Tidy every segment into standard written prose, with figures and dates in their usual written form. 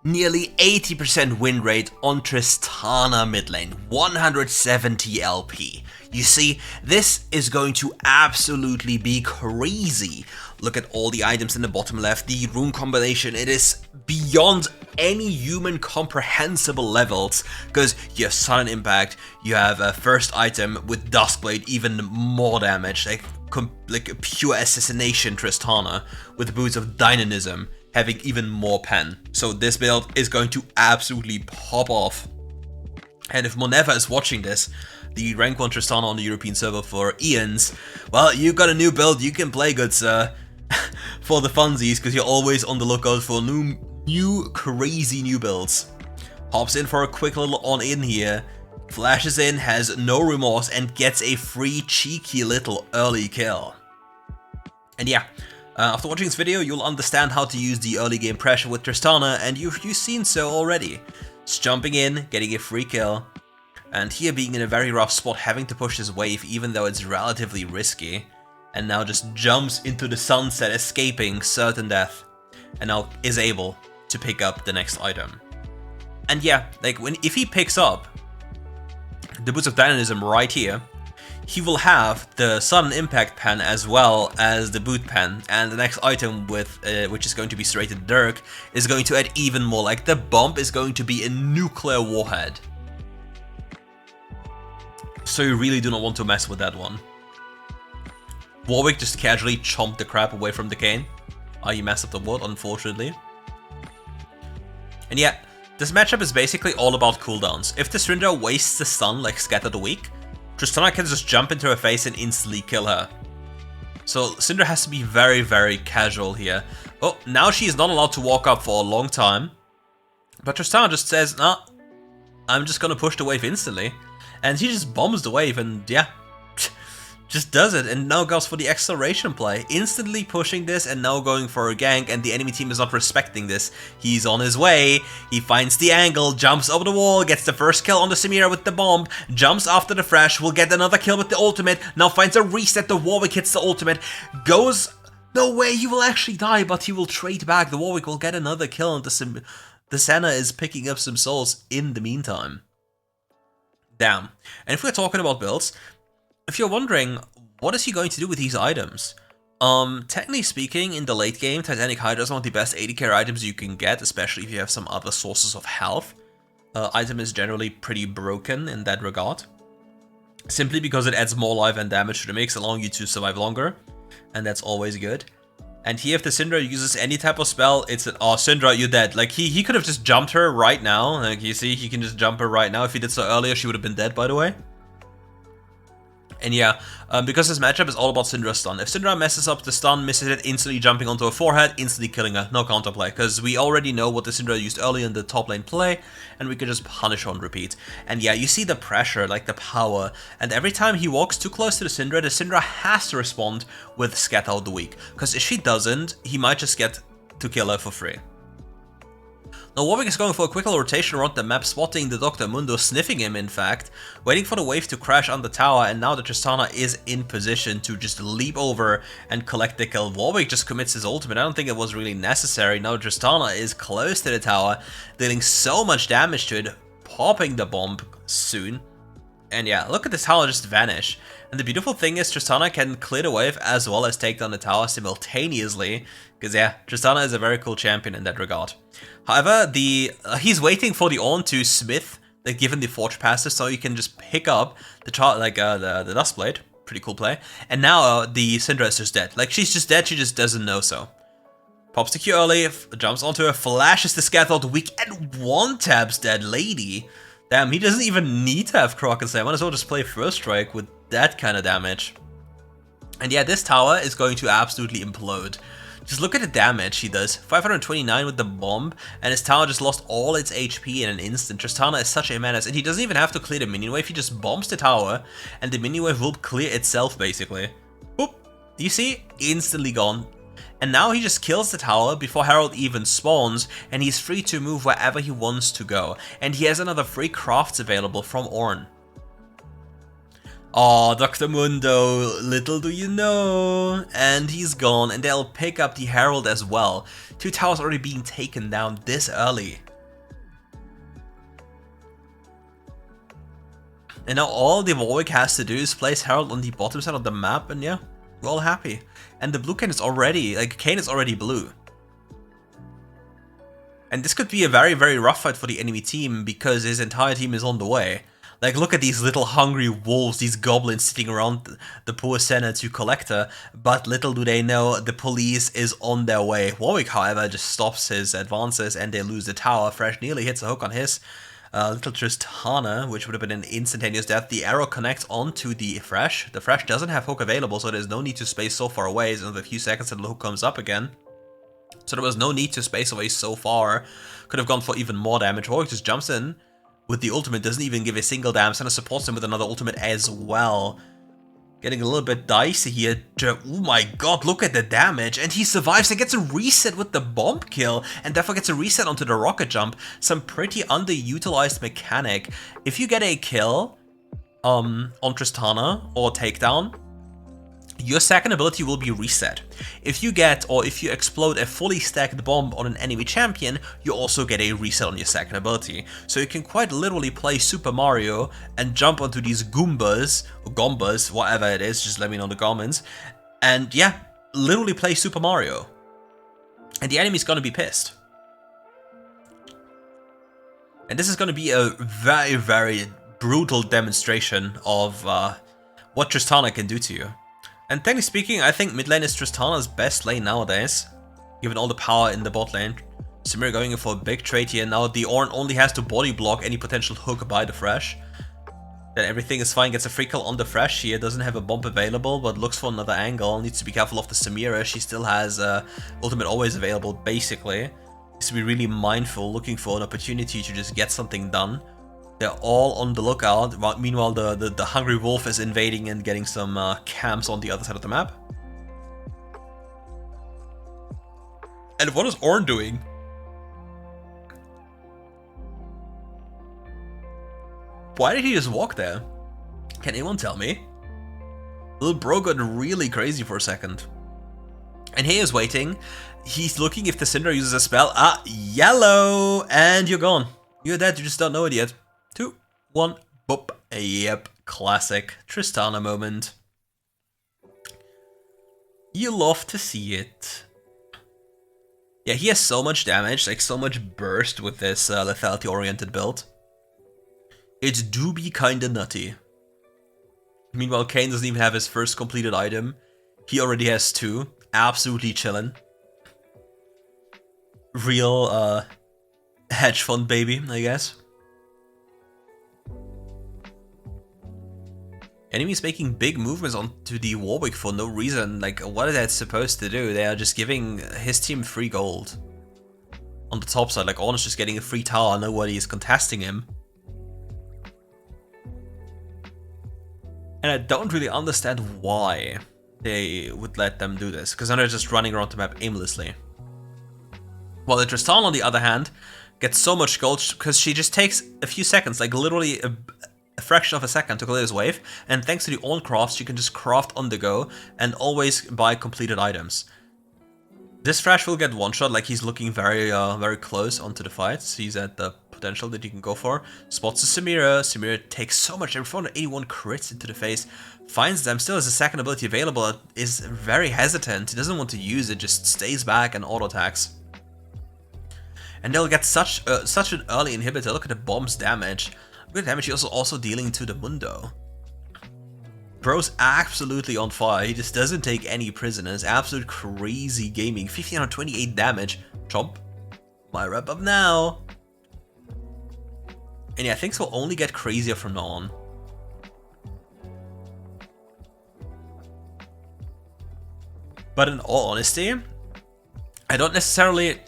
Nearly 80% win rate on Tristana mid lane, 170 LP. You see, this is going to absolutely be crazy. Look at all the items in the bottom left, the rune combination, it is beyond any human comprehensible levels, because you have sudden impact, you have a first item with Duskblade, even more damage, like a pure assassination Tristana, with the boots of dynamism, having even more pen. So this build is going to absolutely pop off. And if Moneva is watching this, the rank 1 Tristana on the European server for Ians, well, you got a new build you can play, good sir, for the funsies, because you're always on the lookout for new crazy new builds. Hops in for a quick little on-in here, flashes in, has no remorse, and gets a free cheeky little early kill. And yeah, after watching this video, you'll understand how to use the early game pressure with Tristana, and you've seen so already. Just jumping in, getting a free kill, and here being in a very rough spot, having to push his wave even though it's relatively risky, and now just jumps into the sunset, escaping certain death, and now is able to pick up the next item. And yeah, like if he picks up the Boots of Dynamism right here, he will have the sudden impact pen as well as the boot pen, and the next item with which is going to be Serrated Dirk is going to add even more. Like the bomb is going to be a nuclear warhead. So you really do not want to mess with that one. Warwick just casually chomped the crap away from the Kayn. He messed up the ward, unfortunately. And yeah, this matchup is basically all about cooldowns. If the Syndra wastes the stun like Scatter the Weak, Tristana can just jump into her face and instantly kill her. So Syndra has to be very, very casual here. Oh, now she is not allowed to walk up for a long time. But Tristana just says, nah, I'm just gonna push the wave instantly. And she just bombs the wave and yeah, just does it, and now goes for the acceleration play, instantly pushing this and now going for a gank, and the enemy team is not respecting this. He's on his way, he finds the angle, jumps over the wall, gets the first kill on the Samira with the bomb, jumps after the Thresh, will get another kill with the ultimate, now finds a reset, the Warwick hits the ultimate, goes, no way, he will actually die, but he will trade back, the Warwick will get another kill, and the Senna is picking up some souls in the meantime. Damn. And if we're talking about builds, if you're wondering, what is he going to do with these items? Technically speaking, in the late game, Titanic Hydra is one of the best 80k items you can get, especially if you have some other sources of health. Item is generally pretty broken in that regard, simply because it adds more life and damage to the mix, allowing you to survive longer, and that's always good. And here, if the Syndra uses any type of spell, it's an, oh, Syndra, you're dead. Like, he could have just jumped her right now. Like, you see, he can just jump her right now. If he did so earlier, she would have been dead, by the way. And yeah, because this matchup is all about Syndra's stun. If Syndra messes up the stun, misses it, instantly jumping onto her forehead, instantly killing her, no counterplay. Because we already know what the Syndra used earlier in the top lane play, and we can just punish on repeat. And yeah, you see the pressure, like the power, and every time he walks too close to the Syndra has to respond with Scatter Out the Weak. Because if she doesn't, he might just get to kill her for free. Now Warwick is going for a quick little rotation around the map, spotting the Dr. Mundo, sniffing him in fact, waiting for the wave to crash on the tower, and now the Tristana is in position to just leap over and collect the kill. Warwick just commits his ultimate, I don't think it was really necessary. Now Tristana is close to the tower, dealing so much damage to it, popping the bomb soon. And yeah, look at this tower just vanish. And the beautiful thing is Tristana can clear the wave as well as take down the tower simultaneously. Because yeah, Tristana is a very cool champion in that regard. However, he's waiting for the Ornn to smith, like given the Forge passive, so you can just pick up the the Duskblade. Pretty cool play. And now the Syndra is just dead. Like, she's just dead, she just doesn't know so. Pops the Q early, jumps onto her, flashes the Scatter Out the Weak, and one-taps that lady. Damn, he doesn't even need to have Crocus. I might as well just play First Strike with that kind of damage. And yeah, this tower is going to absolutely implode. Just look at the damage he does. 529 with the bomb, and his tower just lost all its HP in an instant. Tristana is such a menace, and he doesn't even have to clear the minion wave. He just bombs the tower, and the minion wave will clear itself, basically. Boop. You see? Instantly gone. And now he just kills the tower before Herald even spawns, and he's free to move wherever he wants to go. And he has another free crafts available from Ornn. Oh, Dr. Mundo, little do you know. And he's gone, and they'll pick up the Herald as well. Two towers already being taken down this early. And now all the Warwick has to do is place Herald on the bottom side of the map, and yeah, we're all happy. And the blue Kayn is already, like, Kayn is already blue. And this could be a very, very rough fight for the enemy team, because his entire team is on the way. Like, look at these little hungry wolves, these goblins sitting around the poor Senna to Collector, but little do they know the police is on their way. Warwick, however, just stops his advances and they lose the tower. Thresh nearly hits a hook on his little Tristana, which would have been an instantaneous death. The arrow connects onto the Thresh. The Thresh doesn't have hook available, so there's no need to space so far away. It's another few seconds until the hook comes up again. So there was no need to space away so far. Could have gone for even more damage. Warwick just jumps in with the ultimate, doesn't even give a single damn. Senna supports him with another ultimate as well. Getting a little bit dicey here. Oh my god, look at the damage. And he survives and gets a reset with the bomb kill. And therefore gets a reset onto the rocket jump. Some pretty underutilized mechanic. If you get a kill on Tristana or takedown, your second ability will be reset. If you get, or if you explode a fully stacked bomb on an enemy champion, you also get a reset on your second ability. So you can quite literally play Super Mario and jump onto these Goombas, or Gombas, whatever it is, just let me know in the comments. And yeah, literally play Super Mario. And the enemy's gonna be pissed. And this is gonna be a very, very brutal demonstration of what Tristana can do to you. And technically speaking, I think mid lane is Tristana's best lane nowadays, given all the power in the bot lane. Samir going in for a big trade here. Now the Ornn only has to body block any potential hook by the Thresh. Then everything is fine, gets a free kill on the Thresh here, doesn't have a bomb available, but looks for another angle. Needs to be careful of the Samira, she still has ultimate always available, basically. Needs to be really mindful, looking for an opportunity to just get something done. They're all on the lookout. Meanwhile, the hungry wolf is invading and getting some camps on the other side of the map. And what is Ornn doing? Why did he just walk there? Can anyone tell me? Little bro got really crazy for a second. And he is waiting. He's looking if the Syndra uses a spell. Ah, yellow! And you're gone. You're dead, you just don't know it yet. 2, 1, boop. Yep, classic Tristana moment. You love to see it. Yeah, he has so much damage, like so much burst with this lethality-oriented build. It do be kinda nutty. Meanwhile, Kayn doesn't even have his first completed item. He already has 2. Absolutely chillin'. Real, hedge fund baby, I guess. Enemies making big movements onto the Warwick for no reason. Like, what are they supposed to do? They are just giving his team free gold. On the top side, like, Ornn is just getting a free tower, nobody is contesting him. And I don't really understand why they would let them do this, because then they're just running around the map aimlessly. While the Tristana, on the other hand, gets so much gold because she just takes a few seconds, like literally a fraction of a second to clear this wave, and thanks to the Ornn crafts, you can just craft on the go and always buy completed items. This Thresh will get one shot, like he's looking very very close onto the fight, sees at the potential that you can go for. Spots the Samira. Samira takes so much, every 481 crits into the face, finds them, still has a second ability available, is very hesitant, he doesn't want to use it, just stays back and auto attacks. And they'll get such an early inhibitor. Look at the bomb's damage. Look at the damage he's also dealing to the Mundo. Bro's absolutely on fire. He just doesn't take any prisoners. Absolute crazy gaming. 1528 damage. Chomp. My wrap up now. And yeah, things will only get crazier from now on. But in all honesty, I don't necessarily...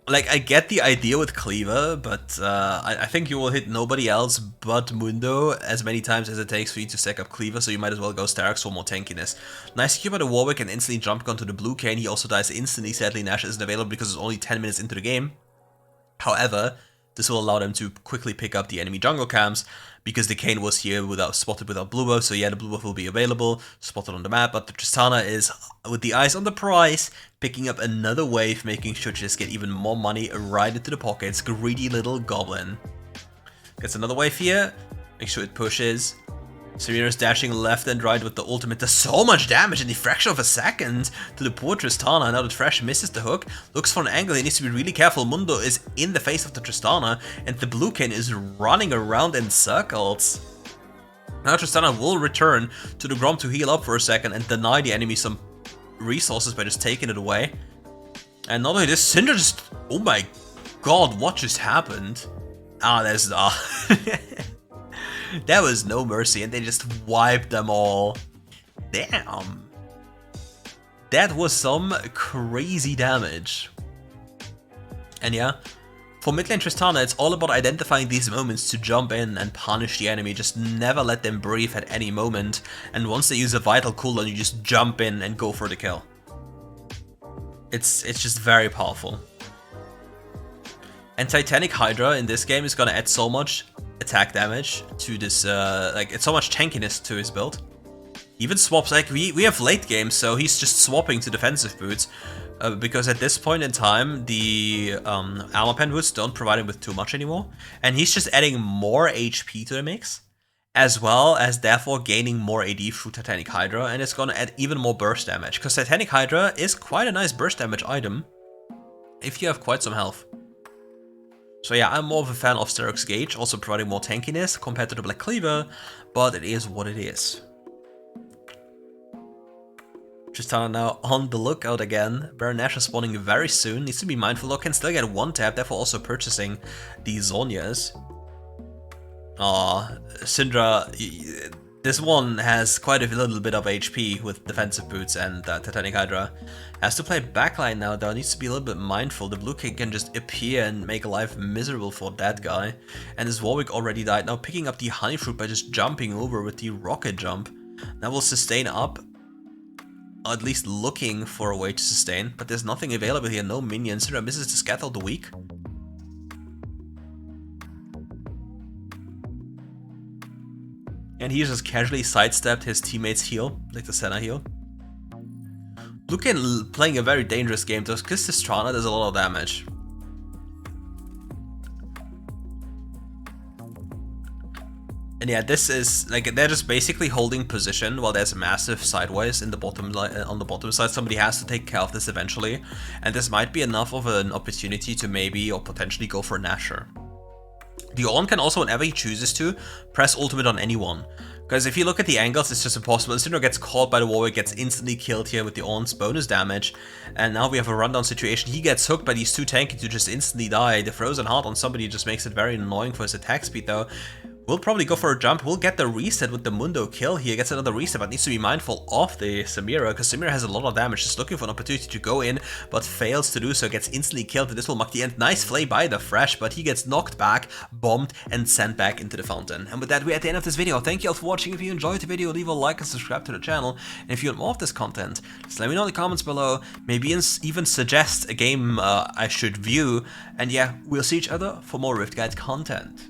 Like, I get the idea with Cleaver, but I think you will hit nobody else but Mundo as many times as it takes for you to stack up Cleaver, so you might as well go Starex for more tankiness. Nice Q by the Warwick and instantly jump onto the blue Kayn. He also dies instantly. Sadly, Nash isn't available because it's only 10 minutes into the game. However, this will allow them to quickly pick up the enemy jungle camps, because the Kayn was here spotted without blue buff, so yeah, the blue buff will be available, spotted on the map, but the Tristana is, with the eyes on the prize, picking up another wave, making sure to just get even more money right into the pockets. Greedy little goblin. Gets another wave here, make sure it pushes, Samira's dashing left and right with the ultimate does so much damage in the fraction of a second to the poor Tristana. Now that Thresh misses the hook, looks for an angle, he needs to be really careful. Mundo is in the face of the Tristana, and the blue cane is running around in circles. Now Tristana will return to the Grom to heal up for a second and deny the enemy some resources by just taking it away. And not only this, Syndra just... oh my god, what just happened? There's... there was no mercy, and they just wiped them all. Damn. That was some crazy damage. And yeah, for mid lane Tristana, it's all about identifying these moments to jump in and punish the enemy. Just never let them breathe at any moment. And once they use a vital cooldown, you just jump in and go for the kill. It's just very powerful. And Titanic Hydra in this game is gonna add so much attack damage to this, it's so much tankiness to his build. Even swaps, like, we have late game, so he's just swapping to defensive boots, because at this point in time, the armor pen boots don't provide him with too much anymore, and he's just adding more HP to the mix, as well as therefore gaining more AD through Titanic Hydra, and it's gonna add even more burst damage, because Titanic Hydra is quite a nice burst damage item, if you have quite some health. So yeah, I'm more of a fan of Sterok's Gauge, also providing more tankiness compared to the Black Cleaver, but it is what it is. Tristana now on the lookout again. Baron Nashor spawning very soon, needs to be mindful though, can still get one tap, therefore also purchasing the Zhonya's. Syndra, this one has quite a little bit of HP with defensive boots and Titanic Hydra. Has to play backline now though, needs to be a little bit mindful. The blue king can just appear and make life miserable for that guy. And his Warwick already died, now picking up the honey fruit by just jumping over with the rocket jump. Now will sustain up, or at least looking for a way to sustain, but there's nothing available here, no minions. Syndra misses the Scath of the Weak. And he just casually sidestepped his teammate's heal, like the Senna heal. Blue Cane playing a very dangerous game though, because Tristana does a lot of damage. And yeah, this is like they're just basically holding position while there's massive sideways in the bottom on the bottom side. Somebody has to take care of this eventually, and this might be enough of an opportunity to maybe or potentially go for Nashor. The Ornn can also, whenever he chooses to, press ultimate on anyone. Because if you look at the angles, it's just impossible. And Syndra gets caught by the Warwick, gets instantly killed here with the Ornn's bonus damage. And now we have a rundown situation. He gets hooked by these two tanky to just instantly die. The Frozen Heart on somebody just makes it very annoying for his attack speed though. We'll probably go for a jump. We'll get the reset with the Mundo kill here. Gets another reset, but needs to be mindful of the Samira, because Samira has a lot of damage. Just looking for an opportunity to go in, but fails to do so. Gets instantly killed, and this will mark the end. Nice flay by the Thresh, but he gets knocked back, bombed, and sent back into the fountain. And with that, we're at the end of this video. Thank you all for watching. If you enjoyed the video, leave a like and subscribe to the channel. And if you want more of this content, just let me know in the comments below. Maybe even suggest a game I should view. And yeah, we'll see each other for more RiftGuides content.